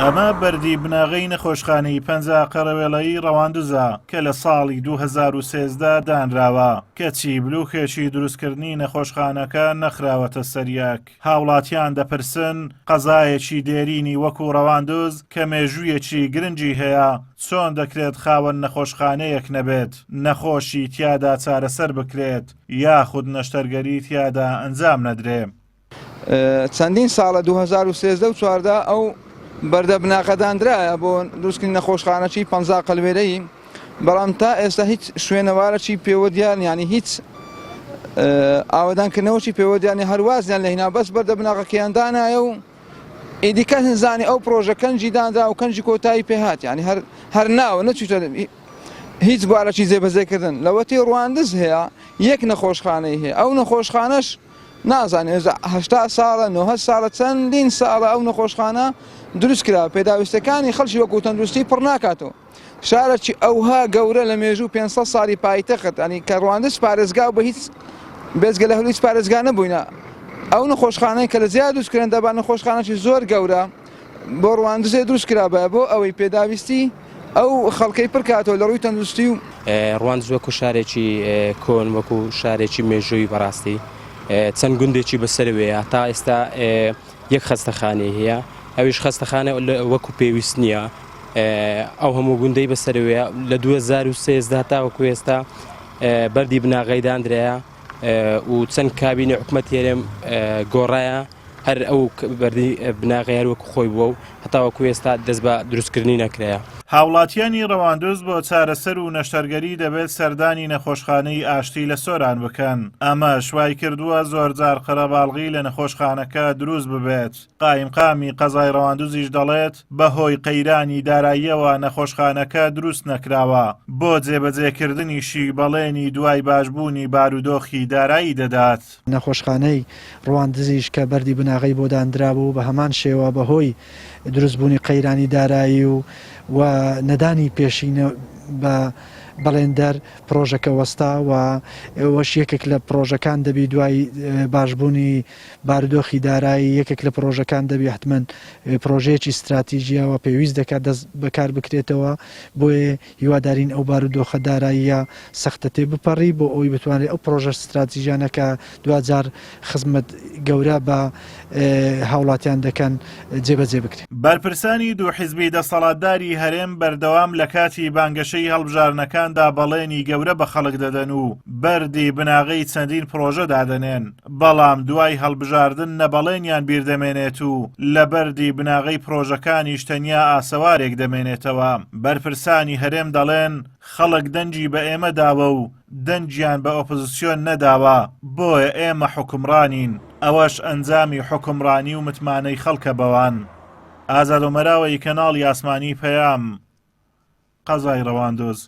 ئەمە بەردی بناغەی نەخۆشخانەی پەنجا قەرەوێڵەیی ڕەواندوزە کە لە ساڵی 2013 دانراوە کەچی بلوکێکی دروستکردنی نەخۆشخانەکە نەخراوەتە سەریەک. هاوڵاتیان دەپرسن قەزایەکی دێرینی وەکو ڕەواندوز کە مێژوویەکی گرنگی هەیە چۆن دەکرێت خاوەن نەخۆشخانەیەک نەبێت، نەخۆشی تیادا چارەسەر بکرێت یاخود نەشتەرگەری تیادا ئەنجام نەدرێ. چەندین ساڵە 2013 و 14 ئەو بەردە بناقەدانرایە بۆ دروستکردنی نەخۆشخانەی 50 قەلوێرەی، بەڵام تا ئێستا هیچ شوێنەوارەی پێوەدیان ینی هیچ ئاوەدانکردنەوەی پێوەدیانی هەروازیان لە هینا بەس بەردە بناقەکەیاندانایە و ئیدیکە هنزانی ئەو پرۆژە کەنجی دانرا و کەنجی کۆتایی پێهات، ینی هەر ناوە نەچوتە هیچ بوارەکی جێبەجێکردن. لەوەتی ڕواندز هەیە یەک نەخۆشخانەی هەیە، ئەو نەخۆشخانەش نازانێت 80 ساڵە 90 ساڵە چەندین ساڵە ئەو نەخۆشخانە دروست کرا، پێداویستەکانی خەڵکی وەکو تەندروستی پڕ ناکاتەوە. شارێکی ئەوها گەورە لە مێژوو 500 ساڵی پایتەخت، ئەنی کە ڕواندز پارێزگا بە هیچ بێزگە لە هەڵوی پارێزگا نەبووینە. ئەو نەخۆشخانەی کە لە زیاد دروستکردن دەبا نەخۆشخانەی زۆر گەورە بۆ ڕواندزێ دروست کرابە بۆ ئەوەی پێداویستی ئەو خەڵکەی پڕکاتەوە لە ڕووی تەندروستی و ڕواندز وەکو شارێکی کۆن وەکو شارێکی مێژووی بەڕاستی چەند گوندێکی بەسەرەوەیە تا ئێستا یەک خەستەخانەی هەیە، ئەویش خەستەخانە وەکو پێویست نییە. ئەو هەموو گوندەی بەسەرەوەیە لە 2013 تا وەکو ئێستا بەردی بناغەی دانرایە و چەند کابینی حکومەت هێرێم گۆڕایە هەر ئەو بەردی بناغی هەر وەکو خۆی بووە و هەتا وەکو ئێستا دەست بە دروستکردنی نەکرایە. هاوڵاتیانی ڕەواندوز بۆ چارەسەر و نەشتەرگەری دەبێت سەردانی نەخۆشخانەی ئاشتی لە سۆران بکەن. ئەمە شوای کردووە زۆرجار قەرەباڵغی لە نەخۆشخانەکە دروست ببێت. قایمقامی قەزای ڕەواندوزیش دەڵێت بەهۆی قەیرانی داراییەوە نەخۆشخانەکە دروست نەکراوە، بۆ جێبەجێکردنیشی بەڵێنی دوای باشبوونی بارودۆخی دارایی دەدات. نەخۆشخانەی ڕەواندزیش کە بەردی بناغی بۆ دانرابوو بە هەمان شێوە بەهۆی دروستبوونی قەیرانی دارایی و نەدانی پێشینە بە بەڵێندەر پرۆژەکە وەستا و ئەوەش یەکێک لە پرۆژەکان دەبی دوای باشبوونی بارودۆخی دارایی یەکێک لە پرۆژەکان دەبی حتمەن پرۆژەیەکی استراتیژیەوە پێویست دەکات دەست بەکار بکرێتەوە بۆیە هیوادارین ئەو بارودۆخە داراییە سەختە تێ بپەڕی بۆ ئەوی بتوانێت ئەو پرۆژە استراتیژیانەکە دوجار خزمەت گەورە بە هاوڵاتیان دەکەن جێبەجێ بکرێت. بەرپرسانی دوو حیزبی دەسەڵاتداری هەرێم بەردەوام لە کاتی بانگەشەی هەڵبژارنەکاندا بەڵێنی گەورە بە خەڵک دەدەن و بەردی بناغەی چەندین پرۆژە دادەنێن، بەڵام دوای هەڵبژاردن نەبەڵێنیان بیردەمێنێت و لە بەردی بناغەی پرۆژەکانی تەنیا ئاسەوارێک دەمێنێتەوە. بەرپرسانی هەرێم دەڵێن خەڵک دەنجی بە ئێمە داوە و دەنجیان بە ئۆپۆزیسیۆن نەداوە، بۆیە ئێمە حوکمڕانین، ئەوەش ئەنجامی حوکمڕانی و متمانەی خەڵکە بەوان. ئازاد و مەراوەی کەناڵی ئاسمانی پەیام، قەزای ڕەواندوز.